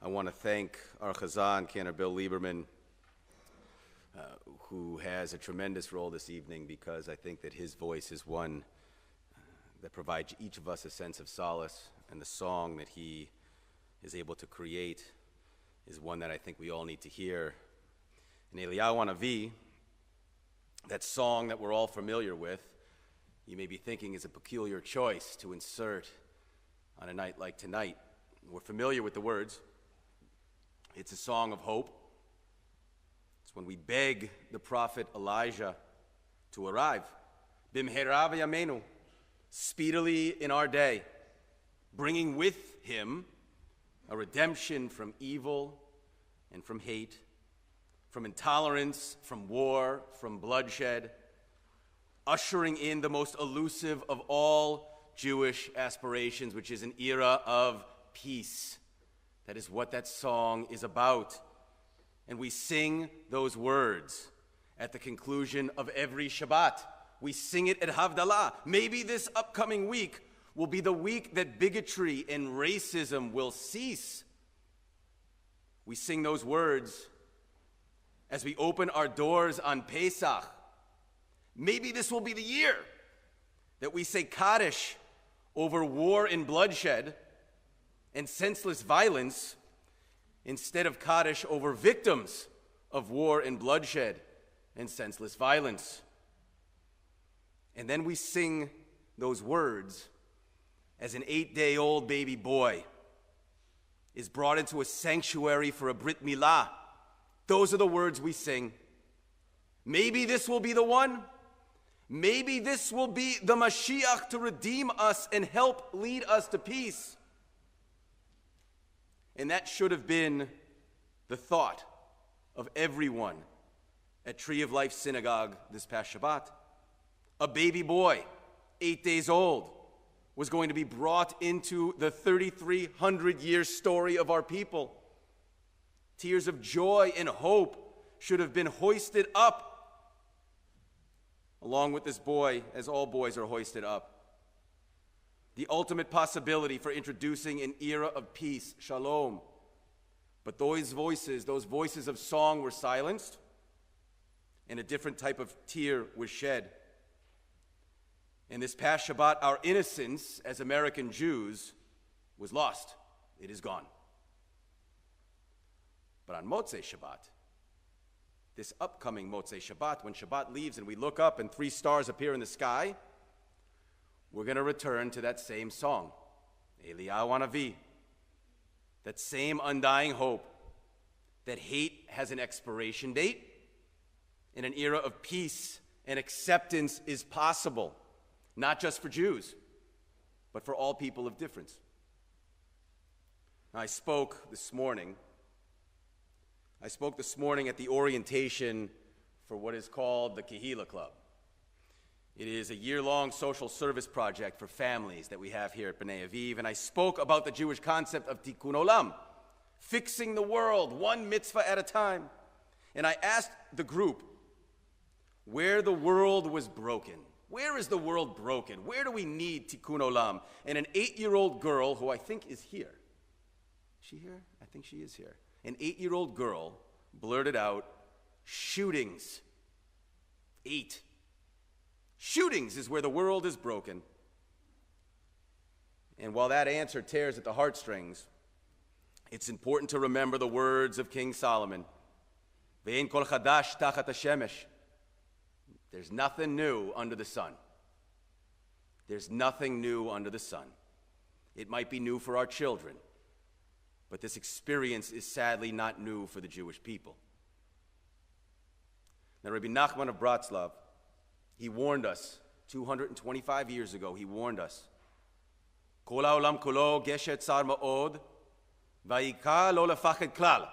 want to thank our Chazan, Cantor Bill Lieberman, who has a tremendous role this evening, because I think that his voice is one that provides each of us a sense of solace, and the song that he is able to create is one that I think we all need to hear. In B'nai Aviv, that song that we're all familiar with, you may be thinking is a peculiar choice to insert on a night like tonight. We're familiar with the words. It's a song of hope. It's when we beg the prophet Elijah to arrive. B'mehera v'yameinu, speedily in our day, bringing with him a redemption from evil and from hate, from intolerance, from war, from bloodshed, ushering in the most elusive of all Jewish aspirations, which is an era of peace. That is what that song is about. And we sing those words at the conclusion of every Shabbat. We sing it at Havdalah. Maybe this upcoming week will be the week that bigotry and racism will cease. We sing those words as we open our doors on Pesach. Maybe this will be the year that we say Kaddish over war and bloodshed and senseless violence, instead of Kaddish over victims of war and bloodshed and senseless violence. And then we sing those words as an 8-day-old baby boy is brought into a sanctuary for a Brit Milah. Those are the words we sing. Maybe this will be the one. Maybe this will be the Mashiach to redeem us and help lead us to peace. And that should have been the thought of everyone at Tree of Life Synagogue this past Shabbat. A baby boy, 8 days old, was going to be brought into the 3,300-year story of our people. Tears of joy and hope should have been hoisted up along with this boy, as all boys are hoisted up. The ultimate possibility for introducing an era of peace, shalom. But those voices of song were silenced, and a different type of tear was shed. In this past Shabbat, our innocence as American Jews was lost. It is gone. But on Motzei Shabbat, this upcoming Motzei Shabbat, when Shabbat leaves and we look up and 3 stars appear in the sky, we're going to return to that same song, B'nai Aviv, that same undying hope that hate has an expiration date and an era of peace and acceptance is possible, not just for Jews, but for all people of difference. Now, I spoke this morning at the orientation for what is called the Kehila Club. It is a year-long social service project for families that we have here at B'nai Aviv, and I spoke about the Jewish concept of tikkun olam, fixing the world one mitzvah at a time. And I asked the group where the world was broken. Where is the world broken? Where do we need tikkun olam? And an 8-year-old girl, who I think is here. Is she here? I think she is here. An 8-year-old girl blurted out, shootings. 8. Shootings is where the world is broken. And while that answer tears at the heartstrings, it's important to remember the words of King Solomon. Ve'en kol chadash tachat hashemesh. There's nothing new under the sun. There's nothing new under the sun. It might be new for our children, but this experience is sadly not new for the Jewish people. Now, Rabbi Nachman of Bratslav, he warned us 225 years ago. He warned us. Kol ha'olam kulo geshet tzar ma'od, va'ika lo lefachad klal.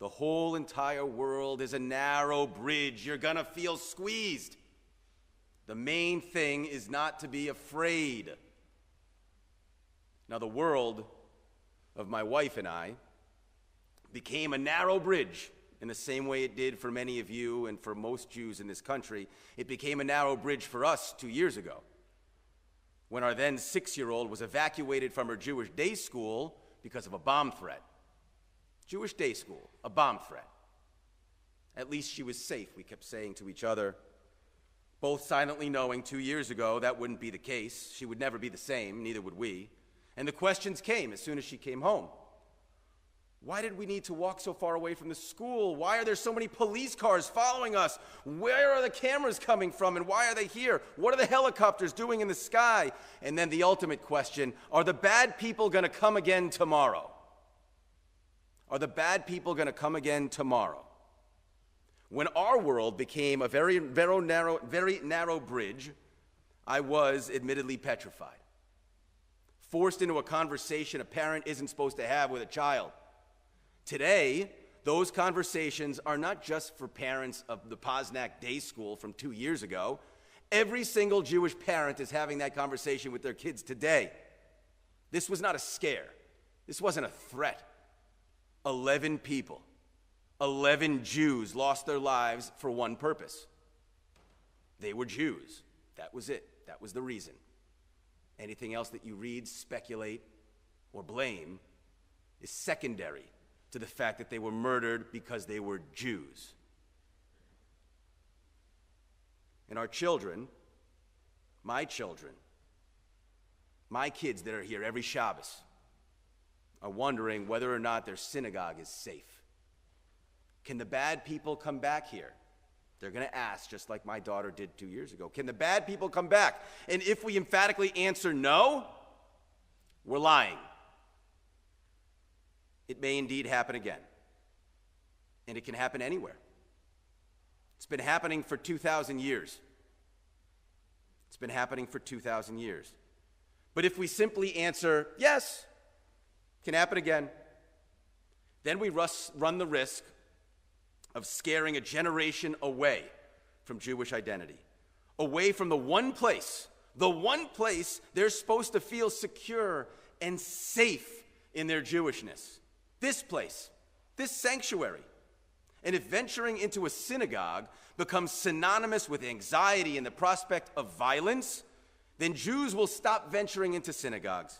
The whole entire world is a narrow bridge. You're going to feel squeezed. The main thing is not to be afraid. Now, the world of my wife and I became a narrow bridge in the same way it did for many of you and for most Jews in this country. It became a narrow bridge for us 2 years ago, when our then 6-year-old was evacuated from her Jewish day school because of a bomb threat. Jewish day school, a bomb threat. At least she was safe, we kept saying to each other, both silently knowing 2 years ago that wouldn't be the case. She would never be the same, neither would we. And the questions came as soon as she came home. Why did we need to walk so far away from the school? Why are there so many police cars following us? Where are the cameras coming from, and why are they here? What are the helicopters doing in the sky? And then the ultimate question, are the bad people going to come again tomorrow? Are the bad people going to come again tomorrow? When our world became a very narrow bridge, I was admittedly petrified. Forced into a conversation a parent isn't supposed to have with a child. Today, those conversations are not just for parents of the Posnack Day School from 2 years ago. Every single Jewish parent is having that conversation with their kids today. This was not a scare. This wasn't a threat. 11 people, 11 Jews lost their lives for one purpose. They were Jews. That was it. That was the reason. Anything else that you read, speculate, or blame is secondary to the fact that they were murdered because they were Jews. And our children, my kids that are here every Shabbos, are wondering whether or not their synagogue is safe. Can the bad people come back here? They're going to ask, just like my daughter did 2 years ago. Can the bad people come back? And if we emphatically answer no, we're lying. It may indeed happen again. And it can happen anywhere. It's been happening for 2,000 years. It's been happening for 2,000 years. But if we simply answer, yes, it can happen again, then we run the risk of scaring a generation away from Jewish identity, away from the one place they're supposed to feel secure and safe in their Jewishness. This place, this sanctuary. And if venturing into a synagogue becomes synonymous with anxiety and the prospect of violence, then Jews will stop venturing into synagogues.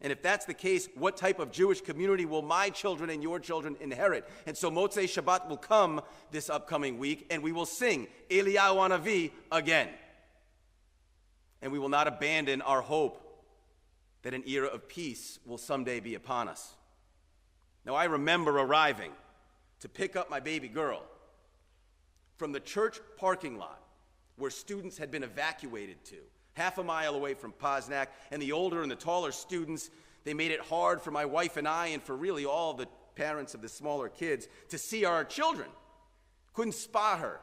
And if that's the case, what type of Jewish community will my children and your children inherit? And so Motzei Shabbat will come this upcoming week, and we will sing Eliyahu Hanavi again. And we will not abandon our hope that an era of peace will someday be upon us. Now, I remember arriving to pick up my baby girl from the church parking lot where students had been evacuated to, half a mile away from Posnack, and the older and the taller students, they made it hard for my wife and I, and for really all the parents of the smaller kids, to see our children. Couldn't spot her.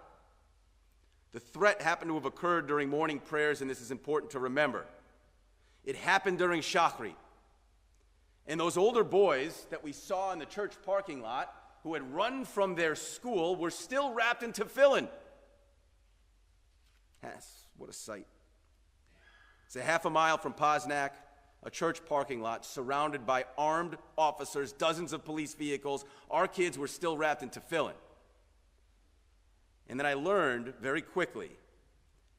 The threat happened to have occurred during morning prayers, and this is important to remember. It happened during Shachrit. And those older boys that we saw in the church parking lot who had run from their school were still wrapped in tefillin. Yes, what a sight. It's a half a mile from Posnack, a church parking lot surrounded by armed officers, dozens of police vehicles. Our kids were still wrapped in tefillin. And then I learned very quickly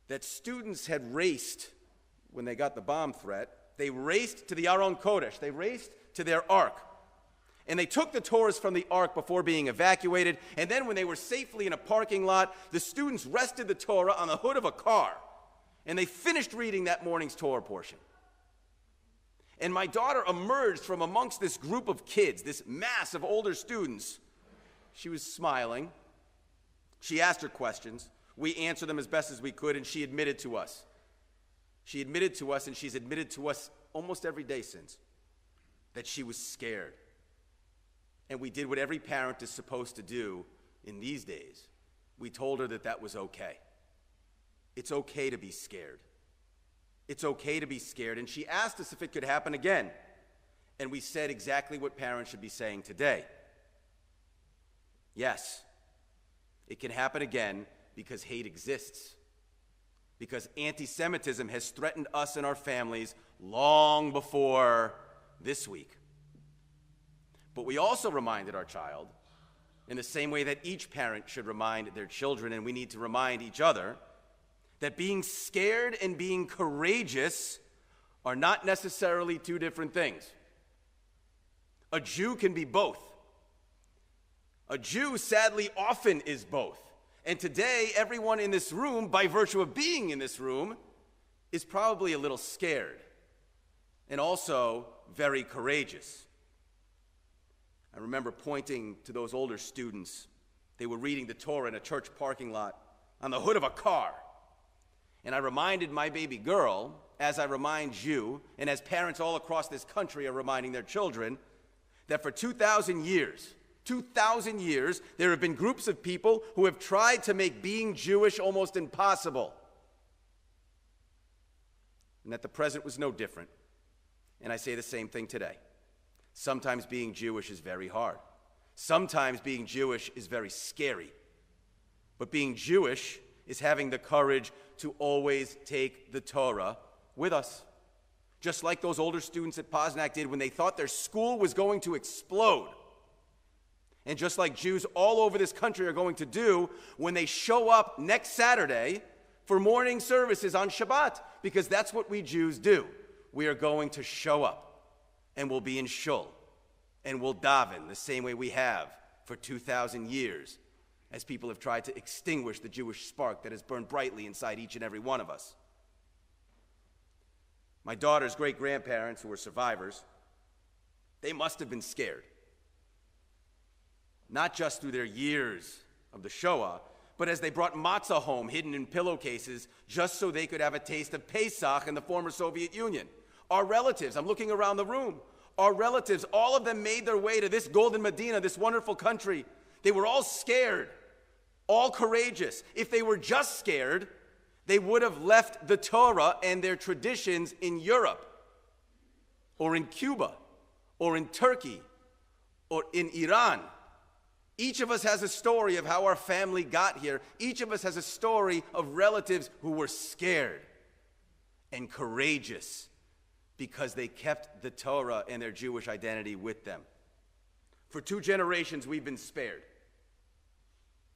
that students had raced, when they got the bomb threat, they raced to the Aron Kodesh. They raced to their ark. And they took the Torahs from the ark before being evacuated. And then when they were safely in a parking lot, the students rested the Torah on the hood of a car. And they finished reading that morning's Torah portion. And my daughter emerged from amongst this group of kids, this mass of older students. She was smiling. She asked her questions. We answered them as best as we could, and she admitted to us. She admitted to us, and she's admitted to us almost every day since, that she was scared. And we did what every parent is supposed to do in these days. We told her that that was okay. It's okay to be scared. It's okay to be scared. And she asked us if it could happen again. And we said exactly what parents should be saying today. Yes, it can happen again because hate exists. Because anti-Semitism has threatened us and our families long before this week. But we also reminded our child, in the same way that each parent should remind their children, and we need to remind each other, that being scared and being courageous are not necessarily two different things. A Jew can be both. A Jew, sadly, often is both. And today, everyone in this room, by virtue of being in this room, is probably a little scared and also very courageous. I remember pointing to those older students. They were reading the Torah in a church parking lot on the hood of a car. And I reminded my baby girl, as I remind you, and as parents all across this country are reminding their children, that for 2,000 years, there have been groups of people who have tried to make being Jewish almost impossible. And that the present was no different. And I say the same thing today. Sometimes being Jewish is very hard. Sometimes being Jewish is very scary. But being Jewish is having the courage to always take the Torah with us. Just like those older students at Poznak did when they thought their school was going to explode. And just like Jews all over this country are going to do when they show up next Saturday for morning services on Shabbat, because that's what we Jews do. We are going to show up, and we'll be in shul, and we'll daven the same way we have for 2,000 years, as people have tried to extinguish the Jewish spark that has burned brightly inside each and every one of us. My daughter's great-grandparents, who were survivors, they must have been scared. Not just through their years of the Shoah, but as they brought matzah home hidden in pillowcases just so they could have a taste of Pesach in the former Soviet Union. Our relatives, I'm looking around the room, our relatives, all of them made their way to this golden Medina, this wonderful country. They were all scared, all courageous. If they were just scared, they would have left the Torah and their traditions in Europe, or in Cuba, or in Turkey, or in Iran. Each of us has a story of how our family got here. Each of us has a story of relatives who were scared and courageous because they kept the Torah and their Jewish identity with them. For 2 generations, we've been spared.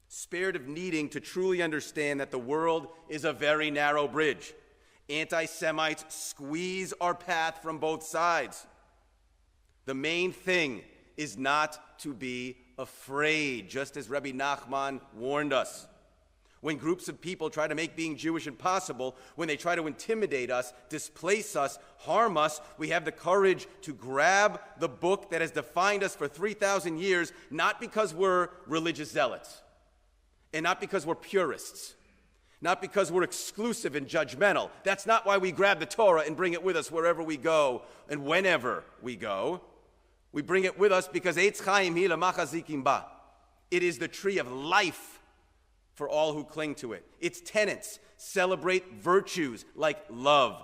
Spared of needing to truly understand that the world is a very narrow bridge. Anti-Semites squeeze our path from both sides. The main thing is not to be afraid, just as Rabbi Nachman warned us. When groups of people try to make being Jewish impossible, when they try to intimidate us, displace us, harm us, we have the courage to grab the book that has defined us for 3,000 years, not because we're religious zealots, and not because we're purists, not because we're exclusive and judgmental. That's not why we grab the Torah and bring it with us wherever we go and whenever we go. We bring it with us because Eitz Chaim hi l'machazikim ba. It is the tree of life for all who cling to it. Its tenets celebrate virtues like love,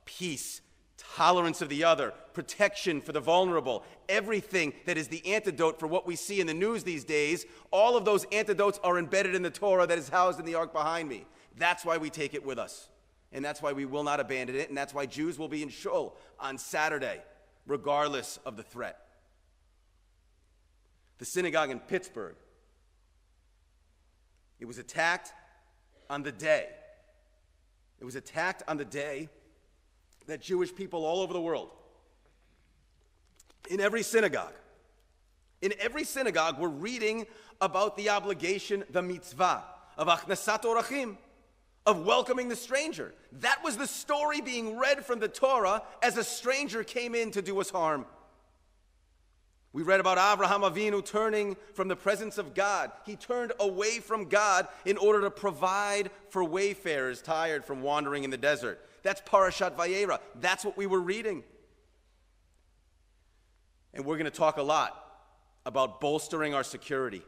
peace, tolerance of the other, protection for the vulnerable, everything that is the antidote for what we see in the news these days. All of those antidotes are embedded in the Torah that is housed in the ark behind me. That's why we take it with us. And that's why we will not abandon it. And that's why Jews will be in shul on Saturday, regardless of the threat. The synagogue in Pittsburgh, it was attacked on the day. It was attacked on the day that Jewish people all over the world, in every synagogue, we're reading about the obligation, the mitzvah, of achnasat orachim, of welcoming the stranger. That was the story being read from the Torah as a stranger came in to do us harm. We read about Avraham Avinu turning from the presence of God. He turned away from God in order to provide for wayfarers tired from wandering in the desert. That's Parashat Vayera. That's what we were reading. And we're going to talk a lot about bolstering our security,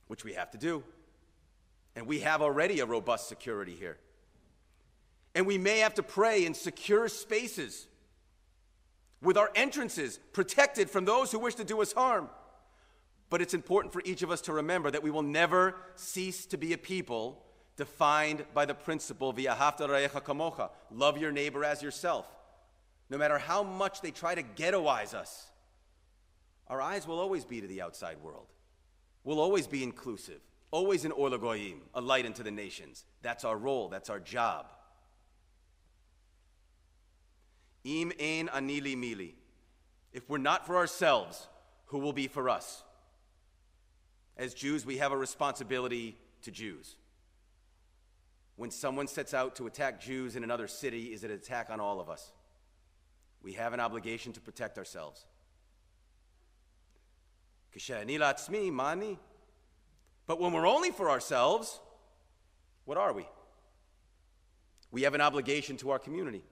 which we have to do. And we have already a robust security here. And we may have to pray in secure spaces, with our entrances protected from those who wish to do us harm. But it's important for each of us to remember that we will never cease to be a people defined by the principle, v'ahavta l'reacha kamocha, love your neighbor as yourself. No matter how much they try to ghettoize us, our eyes will always be to the outside world. We'll always be inclusive, always an or l'goyim, a light unto the nations. That's our role, that's our job. Im ein ani li mili. If we're not for ourselves, who will be for us? As Jews, we have a responsibility to Jews. When someone sets out to attack Jews in another city, is it an attack on all of us? We have an obligation to protect ourselves. But when we're only for ourselves, what are we? We have an obligation to our community.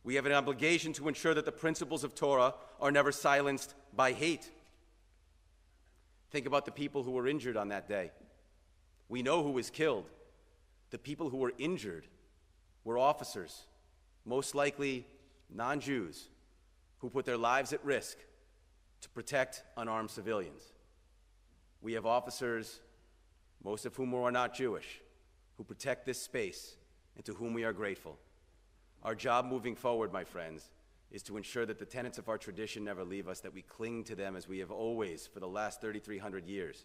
We have an obligation to ensure that the principles of Torah are never silenced by hate. Think about the people who were injured on that day. We know who was killed. The people who were injured were officers, most likely non-Jews, who put their lives at risk to protect unarmed civilians. We have officers, most of whom are not Jewish, who protect this space and to whom we are grateful. Our job moving forward, my friends, is to ensure that the tenets of our tradition never leave us, that we cling to them as we have always for the last 3,300 years.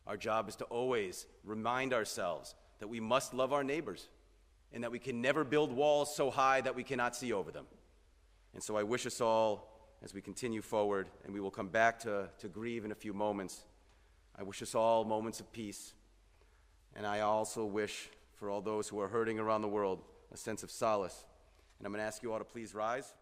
Our job is to always remind ourselves that we must love our neighbors and that we can never build walls so high that we cannot see over them. And so I wish us all, as we continue forward, and we will come back to grieve in a few moments, I wish us all moments of peace. And I also wish for all those who are hurting around the world a sense of solace. And I'm going to ask you all to please rise.